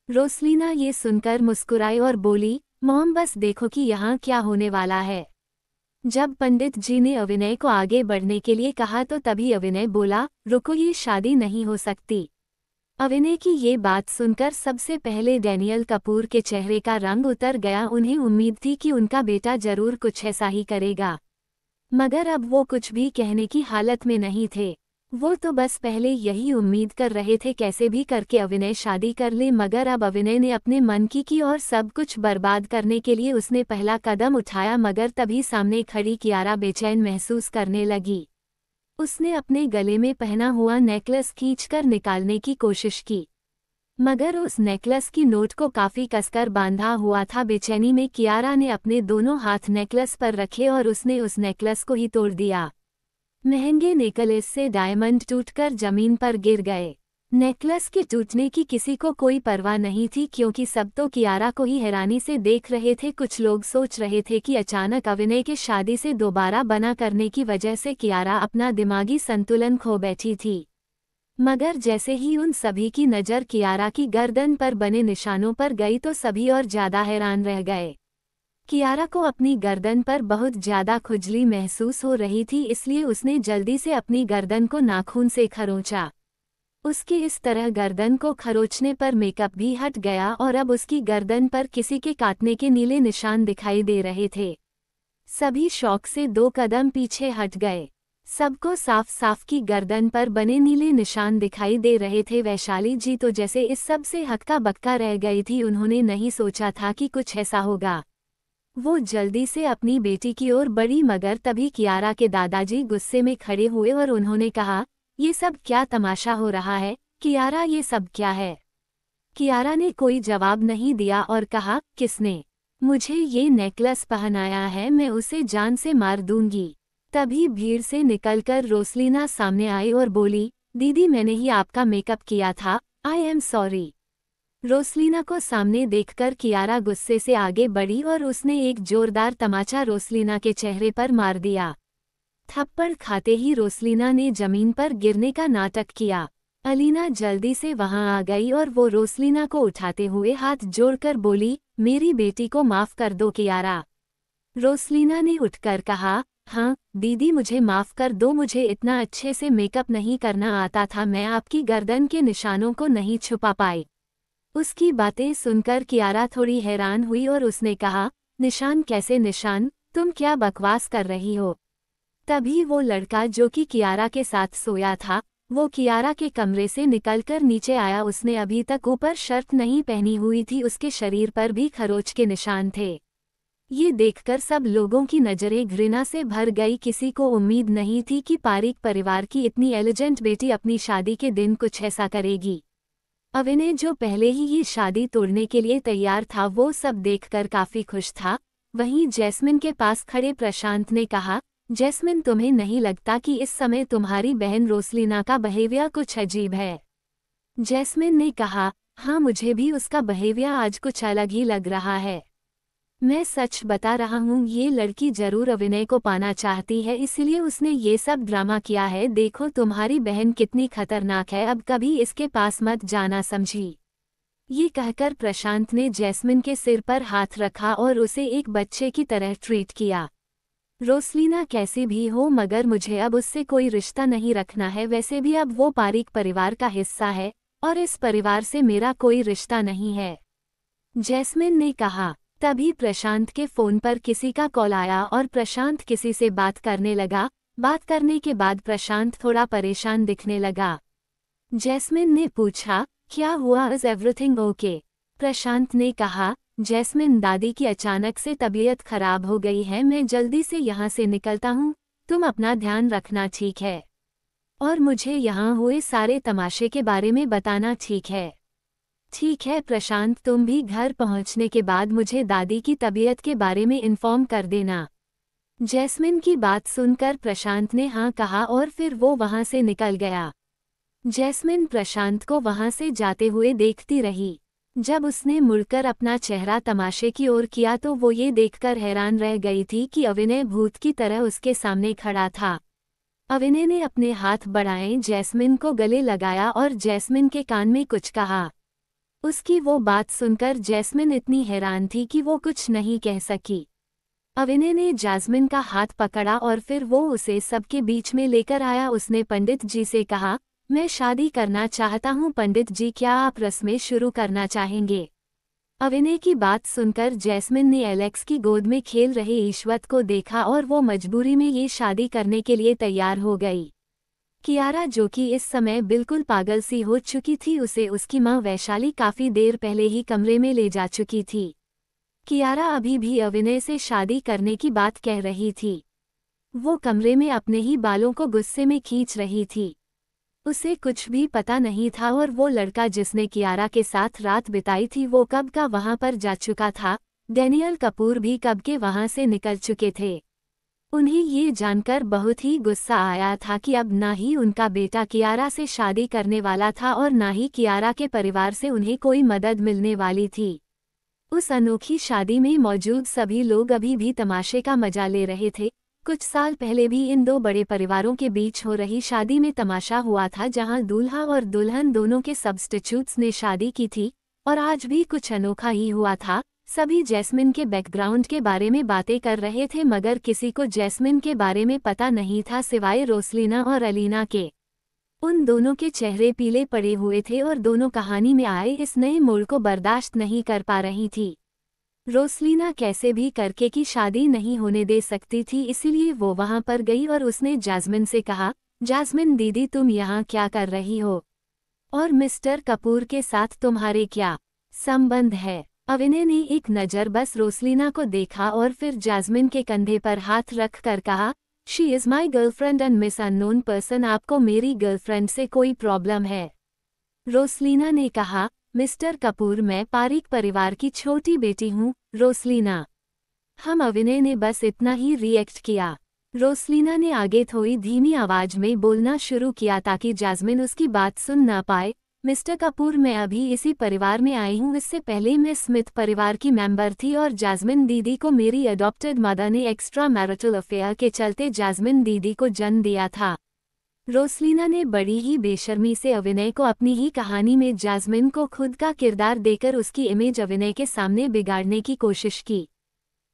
रोसलीना ये सुनकर मुस्कुराई और बोली, मॉम बस देखो कि यहाँ क्या होने वाला है। जब पंडित जी ने अविनय को आगे बढ़ने के लिए कहा तो तभी अविनय बोला, रुको, ये शादी नहीं हो सकती। अविनय की ये बात सुनकर सबसे पहले डैनियल कपूर के चेहरे का रंग उतर गया। उन्हें उम्मीद थी कि उनका बेटा जरूर कुछ ऐसा ही करेगा, मगर अब वो कुछ भी कहने की हालत में नहीं थे। वो तो बस पहले यही उम्मीद कर रहे थे कैसे भी करके अविनय शादी कर ले, मगर अब अविनय ने अपने मन की और सब कुछ बर्बाद करने के लिए उसने पहला कदम उठाया। मगर तभी सामने खड़ी कियारा बेचैन महसूस करने लगी। उसने अपने गले में पहना हुआ नेकलेस खींचकर निकालने की कोशिश की, मगर उस नेकलेस की नोट को काफी कसकर बांधा हुआ था। बेचैनी में कियारा ने अपने दोनों हाथ नेकलेस पर रखे और उसने उस नेकलेस को ही तोड़ दिया। महंगे नेकलेस से डायमंड टूटकर जमीन पर गिर गए। नेकलेस के टूटने की किसी को कोई परवाह नहीं थी, क्योंकि सब तो कियारा को ही हैरानी से देख रहे थे। कुछ लोग सोच रहे थे कि अचानक अविनय के शादी से दोबारा बना करने की वजह से कियारा अपना दिमागी संतुलन खो बैठी थी। मगर जैसे ही उन सभी की नज़र कियारा की गर्दन पर बने निशानों पर गई तो सभी और ज्यादा हैरान रह गए। कियारा को अपनी गर्दन पर बहुत ज्यादा खुजली महसूस हो रही थी, इसलिए उसने जल्दी से अपनी गर्दन को नाखून से खरोंचा। उसके इस तरह गर्दन को खरोंचने पर मेकअप भी हट गया और अब उसकी गर्दन पर किसी के काटने के नीले निशान दिखाई दे रहे थे। सभी शौक से 2 कदम पीछे हट गए। सबको साफ साफ की गर्दन पर बने नीले निशान दिखाई दे रहे थे। वैशाली जी तो जैसे इस सब से हक्का बक्का रह गई थी। उन्होंने नहीं सोचा था कि कुछ ऐसा होगा। वो जल्दी से अपनी बेटी की ओर बढ़ी, मगर तभी कियारा के दादाजी गुस्से में खड़े हुए और उन्होंने कहा, ये सब क्या तमाशा हो रहा है? कियारा, ये सब क्या है? कियारा ने कोई जवाब नहीं दिया और कहा, किसने मुझे ये नेकलेस पहनाया है, मैं उसे जान से मार दूंगी। तभी भीड़ से निकलकर रोसलीना सामने आई और बोली, दीदी मैंने ही आपका मेकअप किया था, आई एम सॉरी। रोसलीना को सामने देखकर कियारा गुस्से से आगे बढ़ी और उसने एक जोरदार तमाचा रोसलीना के चेहरे पर मार दिया। थप्पड़ खाते ही रोसलीना ने जमीन पर गिरने का नाटक किया। अलीना जल्दी से वहां आ गई और वो रोसलीना को उठाते हुए हाथ जोड़कर बोली, मेरी बेटी को माफ कर दो कियारा। रोसलीना ने उठकर कहा, हाँ दीदी मुझे माफ कर दो, मुझे इतना अच्छे से मेकअप नहीं करना आता था, मैं आपकी गर्दन के निशानों को नहीं छुपा पाई। उसकी बातें सुनकर कियारा थोड़ी हैरान हुई और उसने कहा, निशान? कैसे निशान? तुम क्या बकवास कर रही हो? तभी वो लड़का जो कि कियारा के साथ सोया था, वो कियारा के कमरे से निकलकर नीचे आया। उसने अभी तक ऊपर शर्ट नहीं पहनी हुई थी, उसके शरीर पर भी खरोच के निशान थे। ये देखकर सब लोगों की नज़रें घृणा से भर गई। किसी को उम्मीद नहीं थी कि पारिक परिवार की इतनी एलिजेंट बेटी अपनी शादी के दिन कुछ ऐसा करेगी। अविनय जो पहले ही ये शादी तोड़ने के लिए तैयार था, वो सब देखकर काफी खुश था। वहीं जैस्मिन के पास खड़े प्रशांत ने कहा, जैस्मिन तुम्हें नहीं लगता कि इस समय तुम्हारी बहन रोसलीना का बिहेवियर कुछ अजीब है? जैस्मिन ने कहा, हाँ मुझे भी उसका बिहेवियर आज कुछ अलग ही लग रहा है। मैं सच बता रहा हूँ, ये लड़की जरूर अविनय को पाना चाहती है, इसलिए उसने ये सब ड्रामा किया है। देखो तुम्हारी बहन कितनी खतरनाक है, अब कभी इसके पास मत जाना, समझी? ये कहकर प्रशांत ने जैस्मिन के सिर पर हाथ रखा और उसे एक बच्चे की तरह ट्रीट किया। रोसलीना कैसी भी हो, मगर मुझे अब उससे कोई रिश्ता नहीं रखना है। वैसे भी अब वो पारिक परिवार का हिस्सा है और इस परिवार से मेरा कोई रिश्ता नहीं है, जैस्मिन ने कहा। तभी प्रशांत के फोन पर किसी का कॉल आया और प्रशांत किसी से बात करने लगा। बात करने के बाद प्रशांत थोड़ा परेशान दिखने लगा। जैस्मिन ने पूछा, क्या हुआ, इज एवरीथिंग ओके? प्रशांत ने कहा, जैस्मिन दादी की अचानक से तबीयत खराब हो गई है, मैं जल्दी से यहाँ से निकलता हूँ, तुम अपना ध्यान रखना, ठीक है? और मुझे यहाँ हुए सारे तमाशे के बारे में बताना, ठीक है? ठीक है प्रशांत, तुम भी घर पहुंचने के बाद मुझे दादी की तबीयत के बारे में इन्फॉर्म कर देना। जैस्मिन की बात सुनकर प्रशांत ने हाँ कहा और फिर वो वहां से निकल गया। जैस्मिन प्रशांत को वहां से जाते हुए देखती रही। जब उसने मुड़कर अपना चेहरा तमाशे की ओर किया तो वो ये देखकर हैरान रह गई थी कि अविनय भूत की तरह उसके सामने खड़ा था। अविनय ने अपने हाथ बढ़ाए, जैस्मिन को गले लगाया और जैस्मिन के कान में कुछ कहा। उसकी वो बात सुनकर जैस्मिन इतनी हैरान थी कि वो कुछ नहीं कह सकी। अविनय ने जैस्मिन का हाथ पकड़ा और फिर वो उसे सबके बीच में लेकर आया। उसने पंडित जी से कहा, मैं शादी करना चाहता हूँ पंडित जी, क्या आप रस्में शुरू करना चाहेंगे? अविनय की बात सुनकर जैस्मिन ने एलेक्स की गोद में खेल रहे ईश्वत को देखा और वो मजबूरी में ये शादी करने के लिए तैयार हो गई। कियारा, जो कि इस समय बिल्कुल पागल सी हो चुकी थी, उसे उसकी माँ वैशाली काफी देर पहले ही कमरे में ले जा चुकी थी। कियारा अभी भी अविनय से शादी करने की बात कह रही थी। वो कमरे में अपने ही बालों को गुस्से में खींच रही थी। उसे कुछ भी पता नहीं था और वो लड़का जिसने कियारा के साथ रात बिताई थी वो कब का वहां पर जा चुका था। डैनियल कपूर भी कब के वहां से निकल चुके थे। उन्हें ये जानकर बहुत ही गुस्सा आया था कि अब ना ही उनका बेटा कियारा से शादी करने वाला था और ना ही कियारा के परिवार से उन्हें कोई मदद मिलने वाली थी। उस अनोखी शादी में मौजूद सभी लोग अभी भी तमाशे का मजा ले रहे थे। कुछ साल पहले भी इन दो बड़े परिवारों के बीच हो रही शादी में तमाशा हुआ था, जहां दूल्हा और दुल्हन दोनों के सब्स्टिट्यूट्स ने शादी की थी। और आज भी कुछ अनोखा ही हुआ था। सभी जैस्मिन के बैकग्राउंड के बारे में बातें कर रहे थे, मगर किसी को जैस्मिन के बारे में पता नहीं था सिवाय रोसलीना और अलीना के। उन दोनों के चेहरे पीले पड़े हुए थे और दोनों कहानी में आए इस नए मोड़ को बर्दाश्त नहीं कर पा रही थी। रोसलीना कैसे भी करके की शादी नहीं होने दे सकती थी, इसीलिए वो वहां पर गई और उसने जैस्मिन से कहा, जैस्मिन दीदी, तुम यहाँ क्या कर रही हो? और मिस्टर कपूर के साथ तुम्हारे क्या संबंध है? अविनय ने एक नज़र बस रोसलीना को देखा और फिर जैस्मिन के कंधे पर हाथ रख कर कहा, she is my girlfriend and miss unknown person, आपको मेरी गर्लफ्रेंड से कोई प्रॉब्लम है? रोसलीना ने कहा, मिस्टर कपूर, मैं पारिक परिवार की छोटी बेटी हूँ। रोसलीना। हम अविनय ने बस इतना ही रिएक्ट किया। रोसलीना ने आगे थोड़ी धीमी आवाज में बोलना शुरू किया ताकि जैस्मिन उसकी बात सुन ना पाए। मिस्टर कपूर, मैं अभी इसी परिवार में आई हूँ। इससे पहले मैं स्मिथ परिवार की मेंबर थी और जैस्मिन दीदी को मेरी अडॉप्टेड मदर ने एक्स्ट्रा मैरिटल अफेयर के चलते जैस्मिन दीदी को जन्म दिया था। रोसलीना ने बड़ी ही बेशर्मी से अविनय को अपनी ही कहानी में जैस्मिन को खुद का किरदार देकर उसकी इमेज अविनय के सामने बिगाड़ने की कोशिश की।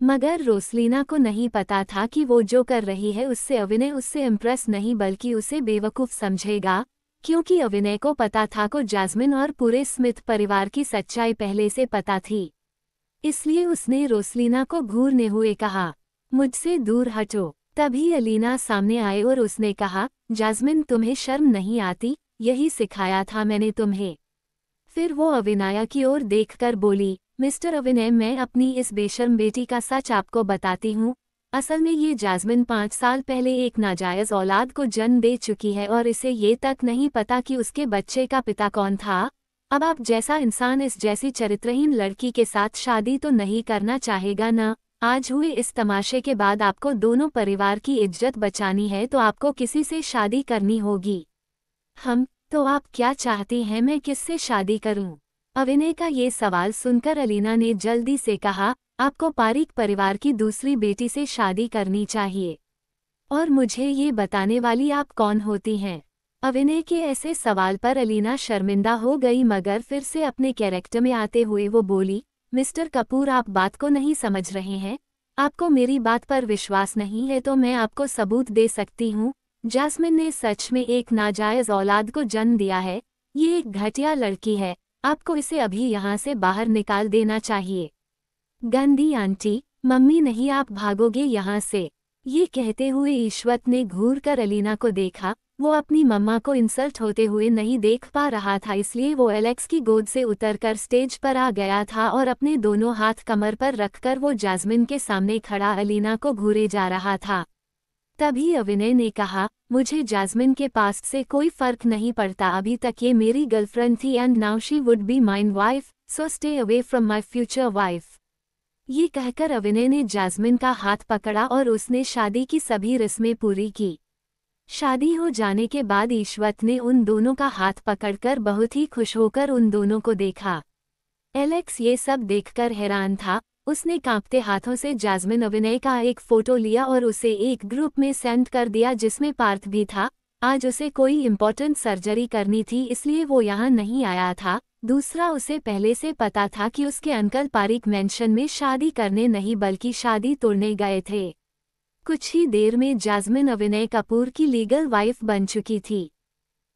मगर रोसलीना को नहीं पता था कि वो जो कर रही है उससे अविनय उससे इम्प्रेस नहीं बल्कि उसे बेवकूफ़ समझेगा, क्योंकि अविनय को पता था को जैस्मिन और पूरे स्मिथ परिवार की सच्चाई पहले से पता थी। इसलिए उसने रोसलीना को घूरने हुए कहा, मुझसे दूर हटो। तभी अलीना सामने आए और उसने कहा, जैस्मिन, तुम्हें शर्म नहीं आती? यही सिखाया था मैंने तुम्हें। फिर वो अविनय की ओर देखकर बोली, मिस्टर अविनय, मैं अपनी इस बेशर्म बेटी का सच आपको बताती हूँ। असल में ये जैस्मिन 5 साल पहले एक नाजायज़ औलाद को जन्म दे चुकी है और इसे ये तक नहीं पता कि उसके बच्चे का पिता कौन था। अब आप जैसा इंसान इस जैसी चरित्रहीन लड़की के साथ शादी तो नहीं करना चाहेगा ना? आज हुए इस तमाशे के बाद आपको दोनों परिवार की इज्जत बचानी है तो आपको किसी से शादी करनी होगी। तो आप क्या चाहती हैं, मैं किससे शादी करूं? अविनय का ये सवाल सुनकर अलीना ने जल्दी से कहा, आपको पारिक परिवार की दूसरी बेटी से शादी करनी चाहिए। और मुझे ये बताने वाली आप कौन होती हैं? अविनय के ऐसे सवाल पर अलीना शर्मिंदा हो गई, मगर फिर से अपने कैरेक्टर में आते हुए वो बोली, मिस्टर कपूर, आप बात को नहीं समझ रहे हैं। आपको मेरी बात पर विश्वास नहीं है तो मैं आपको सबूत दे सकती हूँ। जैस्मिन ने सच में एक नाजायज़ औलाद को जन्म दिया है। ये एक घटिया लड़की है। आपको इसे अभी यहाँ से बाहर निकाल देना चाहिए। गंदी आंटी, मम्मी नहीं, आप भागोगे यहाँ से। ये कहते हुए ईश्वत ने घूर कर अलीना को देखा। वो अपनी मम्मा को इंसल्ट होते हुए नहीं देख पा रहा था, इसलिए वो एलेक्स की गोद से उतरकर स्टेज पर आ गया था और अपने दोनों हाथ कमर पर रखकर वो जैस्मिन के सामने खड़ा अलीना को घूरे जा रहा था। तभी अविनय ने कहा, मुझे जैस्मिन के पास से कोई फर्क नहीं पड़ता। अभी तक ये मेरी गर्लफ्रेंड थी and now she would be mine wife, so stay away from my future wife. ये कहकर अविनय ने जैस्मिन का हाथ पकड़ा और उसने शादी की सभी रस्में पूरी की। शादी हो जाने के बाद ईश्वत ने उन दोनों का हाथ पकड़कर बहुत ही खुश होकर उन दोनों को देखा। एलेक्स ये सब देखकर हैरान था। उसने कांपते हाथों से जैस्मिन अविनय का एक फोटो लिया और उसे एक ग्रुप में सेंड कर दिया जिसमें पार्थ भी था। आज उसे कोई इम्पोर्टेंट सर्जरी करनी थी, इसलिए वो यहाँ नहीं आया था। दूसरा, उसे पहले से पता था कि उसके अंकल पारिक मेंशन में शादी करने नहीं बल्कि शादी तोड़ने गए थे। कुछ ही देर में जास्मिन अविनय कपूर की लीगल वाइफ बन चुकी थी।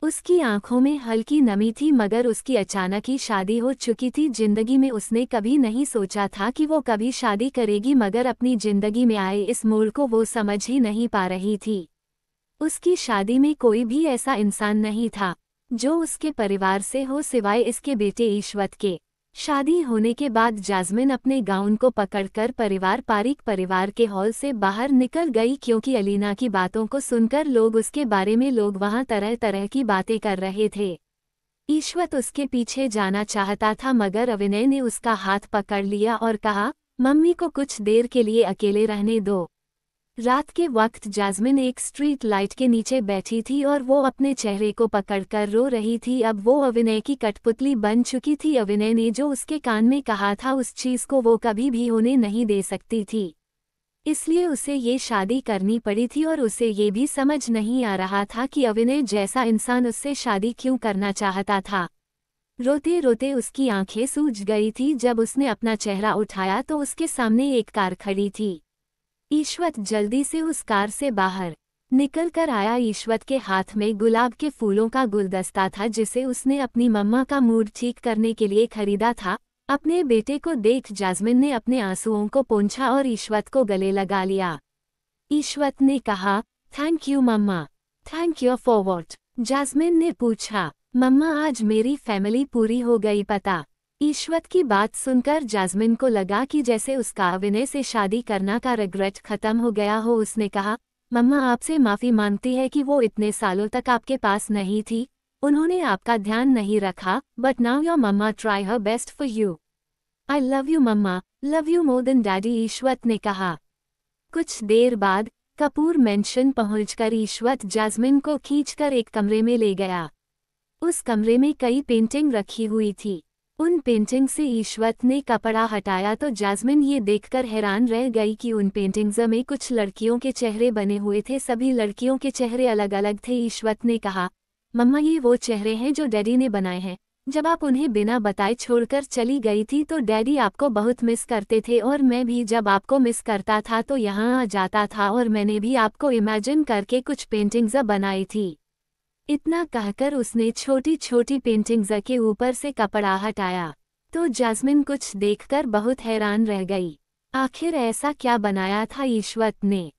उसकी आंखों में हल्की नमी थी, मगर उसकी अचानक ही शादी हो चुकी थी। जिंदगी में उसने कभी नहीं सोचा था कि वो कभी शादी करेगी, मगर अपनी जिंदगी में आए इस मोड़ को वो समझ ही नहीं पा रही थी। उसकी शादी में कोई भी ऐसा इंसान नहीं था जो उसके परिवार से हो सिवाय इसके बेटे ईश्वत के। शादी होने के बाद जास्मिन अपने गाउन को पकड़कर पारिक परिवार के हॉल से बाहर निकल गई, क्योंकि अलीना की बातों को सुनकर उसके बारे में लोग वहां तरह तरह की बातें कर रहे थे। ईश्वत उसके पीछे जाना चाहता था, मगर अविनय ने उसका हाथ पकड़ लिया और कहा, मम्मी को कुछ देर के लिए अकेले रहने दो। रात के वक्त जास्मिन एक स्ट्रीट लाइट के नीचे बैठी थी और वो अपने चेहरे को पकड़कर रो रही थी। अब वो अविनय की कठपुतली बन चुकी थी। अविनय ने जो उसके कान में कहा था उस चीज को वो कभी भी होने नहीं दे सकती थी, इसलिए उसे ये शादी करनी पड़ी थी। और उसे ये भी समझ नहीं आ रहा था कि अविनय जैसा इंसान उससे शादी क्यों करना चाहता था। रोते रोते उसकी आंखें सूज गई थी। जब उसने अपना चेहरा उठाया तो उसके सामने एक कार खड़ी थी। ईश्वत जल्दी से उस कार से बाहर निकल कर आया। ईश्वत के हाथ में गुलाब के फूलों का गुलदस्ता था, जिसे उसने अपनी मम्मा का मूड ठीक करने के लिए खरीदा था। अपने बेटे को देख जास्मिन ने अपने आंसुओं को पोंछा और ईश्वत को गले लगा लिया। ईश्वत ने कहा, thank you mamma. Thank you for what? Jasmine ने पूछा। मम्मा, आज मेरी फैमिली पूरी हो गई पता। ईश्वत की बात सुनकर जास्मिन को लगा कि जैसे उसका अविनय से शादी करना का रिग्रेट खत्म हो गया हो। उसने कहा, मम्मा आपसे माफ़ी मांगती है कि वो इतने सालों तक आपके पास नहीं थी, उन्होंने आपका ध्यान नहीं रखा, but now your mamma try her best for you. I love you mamma, love you more than daddy, Ishwat ने कहा। कुछ देर बाद कपूर मेंशन पहुंचकर ईश्वत जास्मिन को खींचकर एक कमरे में ले गया। उस कमरे में कई पेंटिंग रखी हुई थी। उन पेंटिंग से ईश्वत ने कपड़ा हटाया तो जास्मिन ये देखकर हैरान रह गई कि उन पेंटिंग्स में कुछ लड़कियों के चेहरे बने हुए थे। सभी लड़कियों के चेहरे अलग अलग थे। ईश्वत ने कहा, मम्मा ये वो चेहरे हैं जो डैडी ने बनाए हैं। जब आप उन्हें बिना बताए छोड़कर चली गई थी तो डैडी आपको बहुत मिस करते थे, और मैं भी जब आपको मिस करता था तो यहाँ आ जाता था, और मैंने भी आपको इमेजिन करके कुछ पेंटिंग्स बनाई थी। इतना कहकर उसने छोटी छोटी पेंटिंग्स के ऊपर से कपड़ा हटाया तो जास्मिन कुछ देखकर बहुत हैरान रह गई। आखिर ऐसा क्या बनाया था ईश्वत ने?